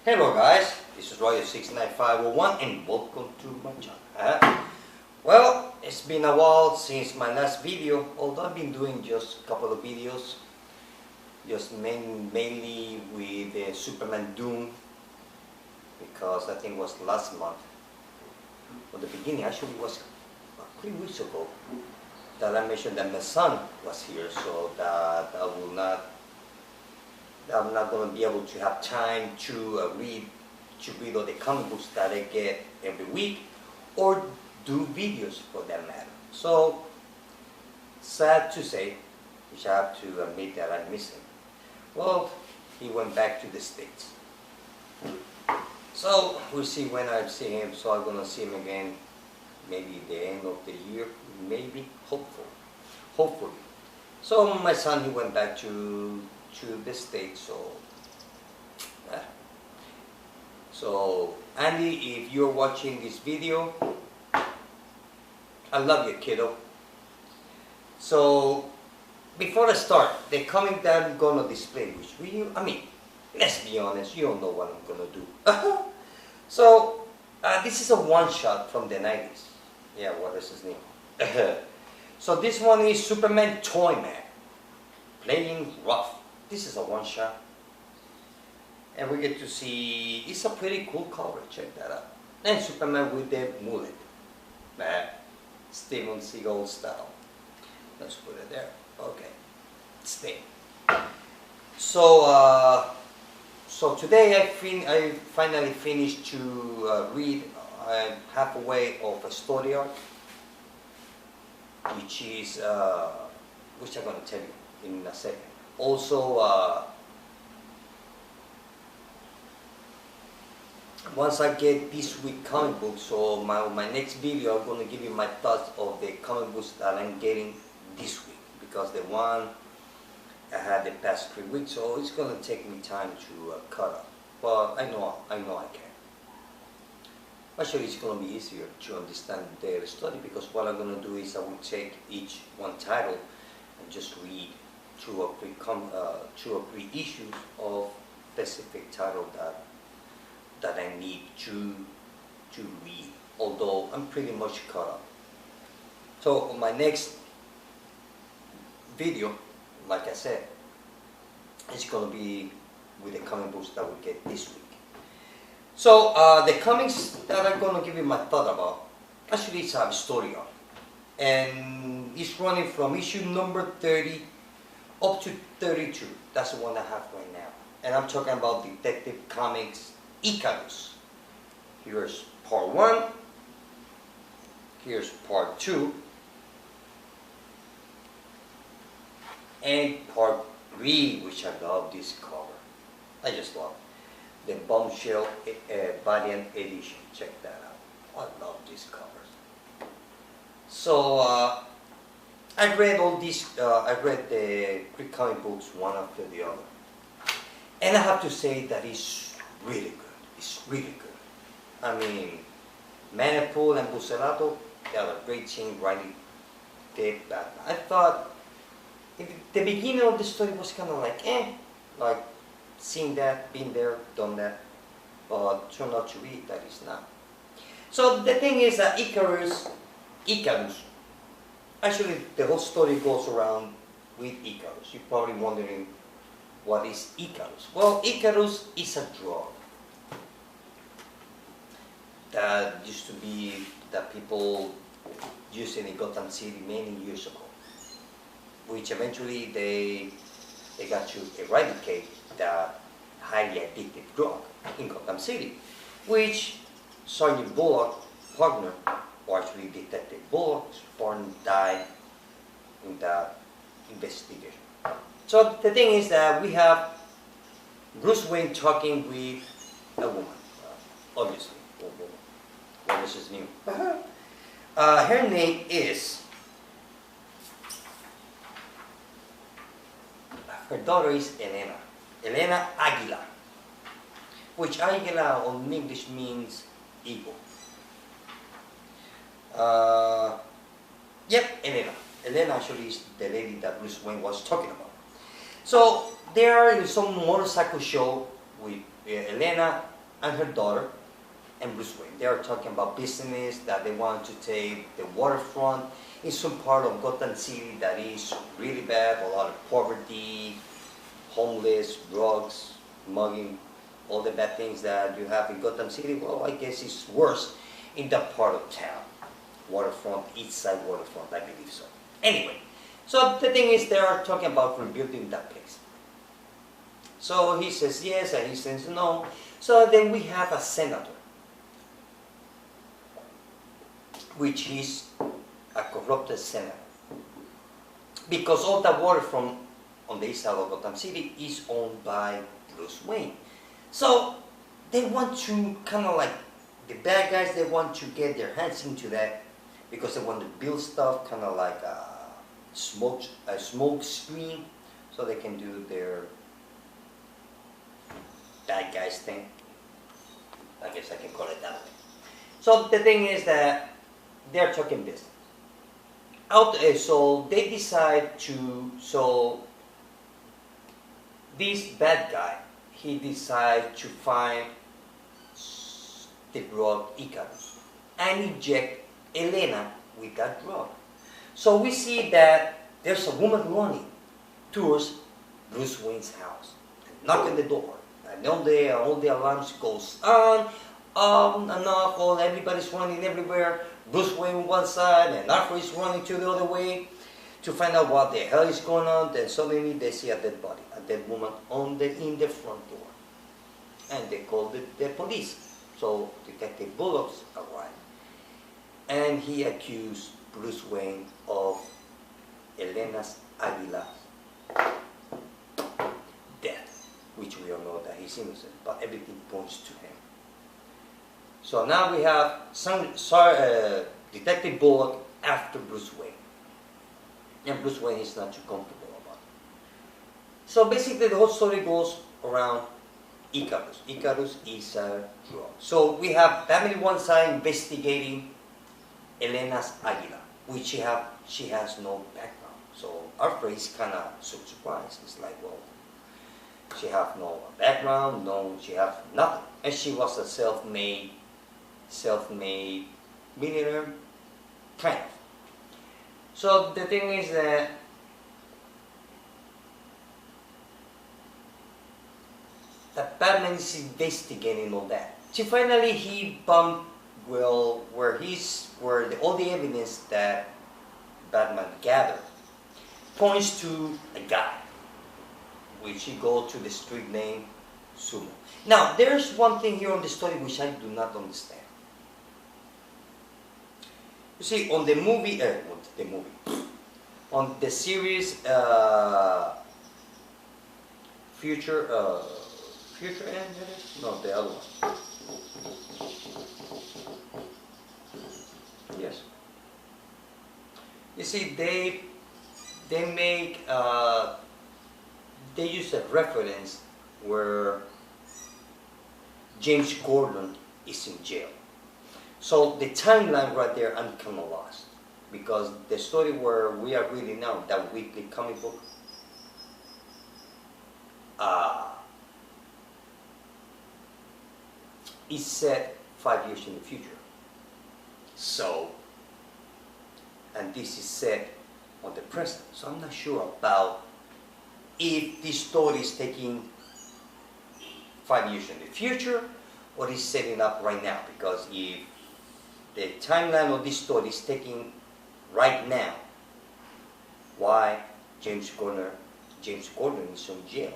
Hello guys, this is Royal69501 and welcome to my channel. Well, it's been a while since my last video, although I've been doing just a couple of videos, just mainly with Superman Doom, because I think it was last month, or the beginning, actually it was 3 weeks ago, that I mentioned that my son was here, so that I'm not going to be able to have time to read all the comic books that I get every week, or do videos for that matter. So, sad to say, which I have to admit that I miss him. Well, he went back to the States. So, we'll see when I see him. So I'm going to see him again, maybe the end of the year, maybe, hopefully. So my son, he went back to the States, so Andy, if you're watching this video, I love you, kiddo. So before I start, the comic that I'm gonna display, let's be honest, you don't know what I'm gonna do. So this is a one-shot from the 90s. Yeah, what is his name? So this one is Superman Toyman, playing rough. This is a one-shot, and we get to see, it's a pretty cool cover, check that out. And Superman with the mullet, Steven Seagal style. Let's put it there, okay, stay. So, so today I finally finished to read halfway of a story arc, which is, which I'm going to tell you in a second. Also, once I get this week comic books, so my next video, I'm going to give you my thoughts of the comic books that I'm getting this week, because the one I had the past 3 weeks, so it's going to take me time to cut up. But I know I can. Actually, it's going to be easier to understand the story, because what I'm going to do is I will take each one title and just read 2 or 3 issues of specific title that I need to read, although I'm pretty much caught up. So my next video, like I said, is going to be with the comic books that we get this week. So the comics that I'm going to give you my thought about, actually it's a story arc, and it's running from issue number 30 up to 32. That's the one I have right now. And I'm talking about Detective Comics Icarus. Here's part 1. Here's part 2. And part 3, which I love this cover. I just love it. The Bombshell Variant Edition. Check that out. I love these covers. So, I read all these, I read the 3 comic books one after the other. And I have to say that it's really good. It's really good. I mean, Manipool and Bucerato, they are a great team writing the Batman. I thought the beginning of the story was kind of like seeing that, been there, done that, but turned out to be that is not. So the thing is that Icarus, actually the whole story goes around with Icarus. You're probably wondering, what is Icarus? Well, Icarus is a drug that used to be that people used in Gotham City many years ago, which eventually they got to eradicate that highly addictive drug in Gotham City, which Sergeant Bullock's partner, or actually Detective Bullock's partner, died in that investigation. So the thing is that we have Bruce Wayne talking with a woman, obviously. What is his name? Her name is, her daughter is Elena Aguila, which Aguila on English means eagle. Yep, Elena. Elena actually is the lady that Bruce Wayne was talking about. So they are in some motorcycle show with Elena and her daughter and Bruce Wayne. They are talking about business, that they want to take the waterfront in some part of Gotham City that is really bad, a lot of poverty, homeless, drugs, mugging, all the bad things that you have in Gotham City. Well, I guess it's worse in that part of town. Waterfront, east side waterfront, I believe so. Anyway, so the thing is, they are talking about rebuilding that place. So he says yes, and he says no. So then we have a senator, which is a corrupted senator, because all the waterfront on the east side of Gotham City is owned by Bruce Wayne. So they want to kind of like, the bad guys, they want to get their hands into that because they want to build stuff kind of like a smoke screen, so they can do their bad guys thing. I guess I can call it that way. So the thing is that they're talking business. So they decide to, so this bad guy, he decides to find the drug Icarus and inject Elena with that drug. So we see that there's a woman running towards Bruce Wayne's house, knocking the door, and all the alarms goes on and off, everybody's running everywhere. Bruce Wayne one side and Alfred is running to the other way to find out what the hell is going on. Then suddenly they see a dead body, a dead woman in the front door, and they call the police. So Detective Bullock's arrived, and he accused Bruce Wayne of Elena's Aguilar's death, which we all know that he's innocent, but everything points to him. So now we have Detective Bullock after Bruce Wayne, and Bruce Wayne is not too comfortable about it. So basically the whole story goes around Icarus. Icarus is a drug. So we have Batman one side investigating Elena's Aguilar, which she has no background. So Alfred is kind of surprised. It's like, well, she have no background, she have nothing, and she was a self-made millionaire, kind of. So the thing is that Batman is investigating all that. So finally he bumped, well, where all the evidence that Batman gathered points to a guy, which he go to the street named Sumo. Now there's one thing here on the story which I do not understand. You see, on the movie, on the series Future End, no, the other one. Yes. You see, they make they use a reference where James Gordon is in jail. So the timeline right there, I'm kind of lost, because the story where we are reading now, that weekly comic book, is set 5 years in the future. So, and this is set on the present. So I'm not sure about if this story is taking 5 years in the future or is setting up right now. Because if the timeline of this story is taking right now, why James Gordon is in jail?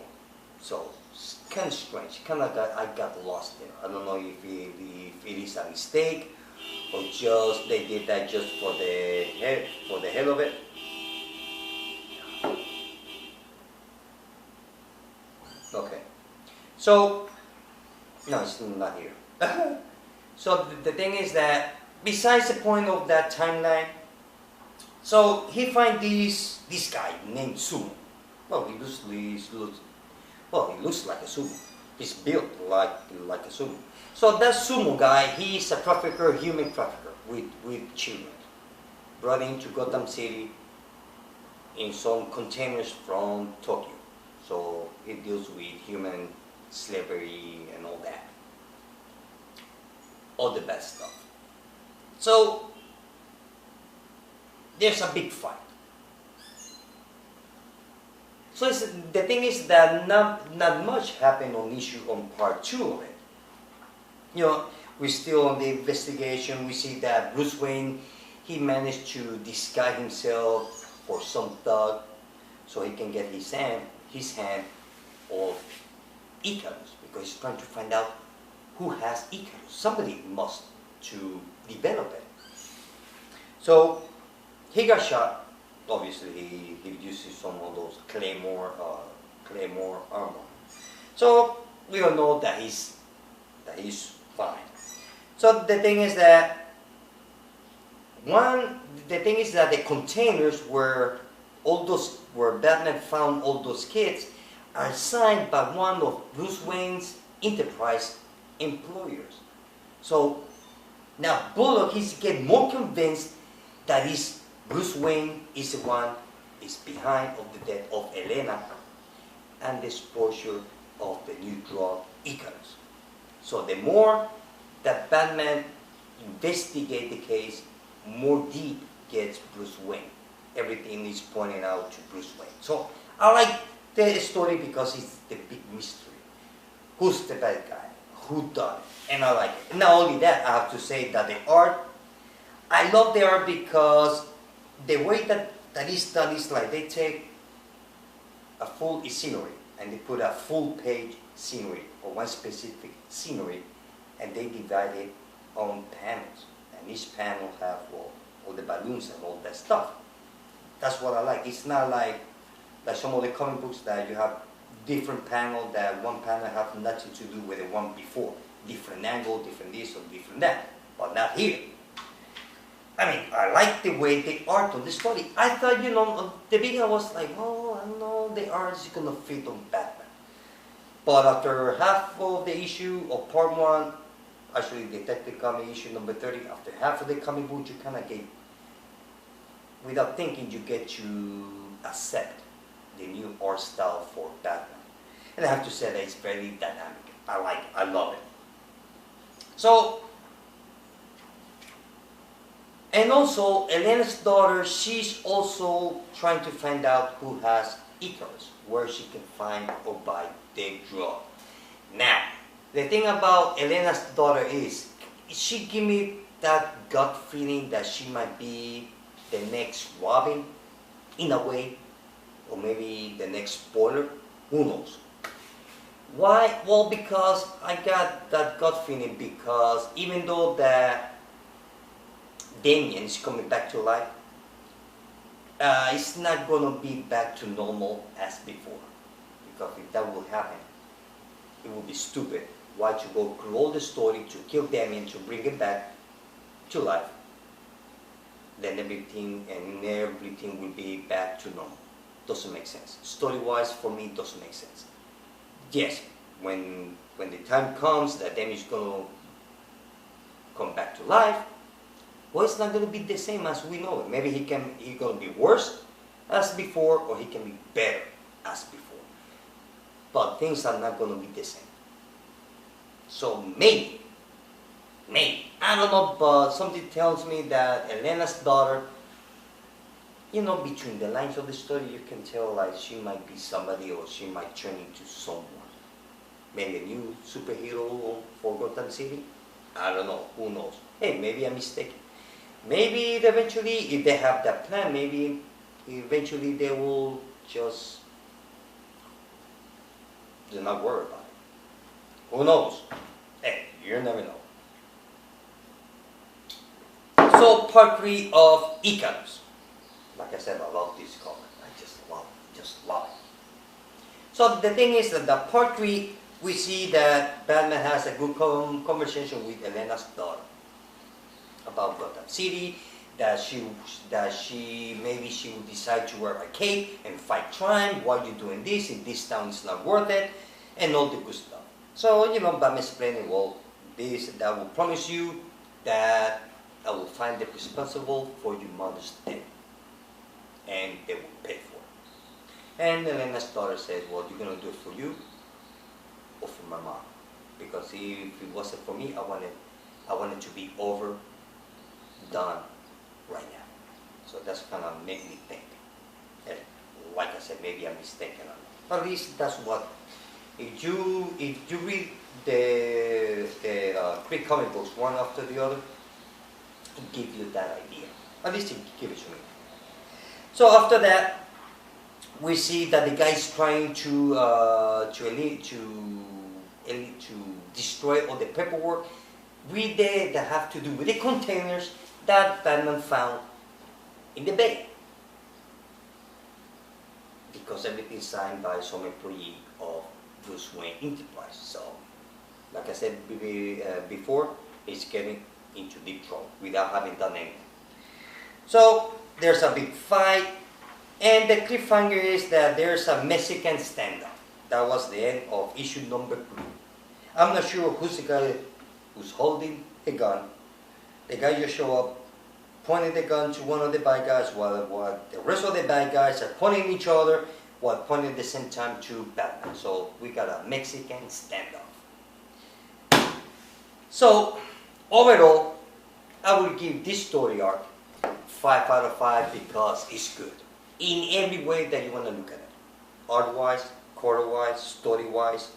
So it's kind of strange. I got lost there. I don't know if it is a mistake or just they did that just for the hell of it. Okay. So no, it's not here. So the thing is that besides the point of that timeline, so he finds this guy named Sumo. Well, he looks like a sumo. He's built like a sumo. So that sumo guy, he is a trafficker, human trafficker with children, brought into Gotham City in some containers from Tokyo. So he deals with human slavery and all that. all the bad stuff. So there's a big fight. So the thing is that not much happened on issue on part 2 of it. You know, we're still on the investigation. We see that Bruce Wayne, he managed to disguise himself for some thug so he can get his hand of Icarus, because he's trying to find out who has Icarus. Somebody must to develop it. So he got shot. Obviously, he uses some of those claymore armor. So we all know that he's fine. So the thing is that the containers where Batman found all those kids are signed by one of Bruce Wayne's enterprise employers. So now Bullock, he's getting more convinced that Bruce Wayne is the one is behind of the death of Elena and the exposure of the new drug Icarus. So the more that Batman investigates the case, more deep gets Bruce Wayne. Everything is pointing out to Bruce Wayne. So I like the story because it's the big mystery. Who's the bad guy? Who done it? And I like it. Not only that, I have to say that the art, I love the art because the way that is done is like they take a full scenery and they put a full page scenery or one specific scenery and they divide it on panels. And each panel have all the balloons and all that stuff. That's what I like. It's not like some of the comic books that you have different panel, that one panel have nothing to do with the one before. Different angle, different this or different that. But not here. I mean, I like the way the art of the story. I thought, you know, at the beginning I was like, oh, I know the art is going to fit on Batman. But after half of the issue of part 1, actually Detective Comic issue number 30, after half of the comic book, you kind of get, without thinking, you get to accept the new art style for Batman. And I have to say that it's very dynamic. I like it. I love it. So, and also, Elena's daughter, she's also trying to find out who has Icarus, where she can find or buy the drug. Now, the thing about Elena's daughter is, she give me that gut feeling that she might be the next Robin, in a way, or maybe the next spoiler, who knows. Why? Well, because I got that gut feeling because even though that Damien is coming back to life, it's not going to be back to normal as before. Because if that will happen, it would be stupid. Why to go through all the story to kill Damien, to bring him back to life, then everything will be back to normal. Doesn't make sense. Story-wise, for me, it doesn't make sense. Yes, when the time comes that Damien is going to come back to life, well, it's not going to be the same as we know it. Maybe he's going to be worse as before, or he can be better as before. But things are not going to be the same. So maybe, I don't know, but something tells me that Elena's daughter, you know, between the lines of the story, you can tell like she might be somebody, or she might turn into someone. Maybe a new superhero for Gotham City. I don't know. Who knows? Hey, maybe I'm mistaken. Maybe eventually, if they have that plan, maybe eventually they will just do not worry about it. Who knows? Hey, you never know. So part 3 of Icarus. Like I said, I love this comic. I just love it. So the thing is that the part 3, we see that Batman has a good conversation with Elena's daughter about Gotham City, that maybe she will decide to wear a cape and fight crime. Why are you doing this? If this town is not worth it, and all the good stuff. So, you know, Batman explaining, well, that will promise you that I will find the responsible for your mother's death, and they will pay for it. And Elena's daughter says, well, you're going to do it for you or for my mom? Because if it wasn't for me, I wanted I want it to be over, done, right now. So that's kind of made me think. And like I said, maybe I'm mistaken on it. At least that's what, if you read the Greek comic books one after the other, it gives you that idea. At least it gives it to me. So after that, we see that the guy is trying to destroy all the paperwork that have to do with the containers that Batman found in the bay, because everything's signed by some employee of Bruce Wayne Enterprise. So, like I said before, he's getting into deep trouble without having done anything. So there's a big fight, and the cliffhanger is that there's a Mexican standoff. That was the end of issue number 3. I'm not sure who's the guy who's holding the gun. The guy just show up, pointing the gun to one of the bad guys, while the rest of the bad guys are pointing each other, while pointing at the same time to Batman. So we got a Mexican standoff. So overall, I will give this story arc 5 out of 5 because it's good in every way that you want to look at it. Art-wise, color-wise, story-wise,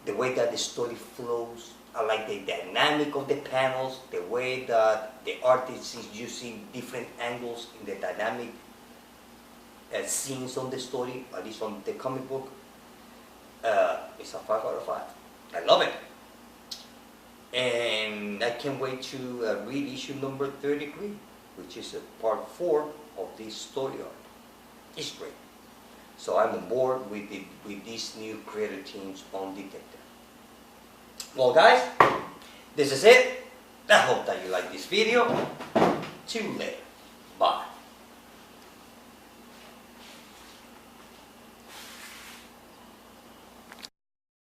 the way that the story flows. I like the dynamic of the panels, the way that the artist is using different angles in the dynamic scenes on the story, at least on the comic book. It's a 5 out of 5. I love it. And I can't wait to read issue number 33, which is part 4 of this story arc. It's great. So I'm on board with these new creative teams on Detective. Well guys, this is it. I hope that you like this video. See you later. Bye.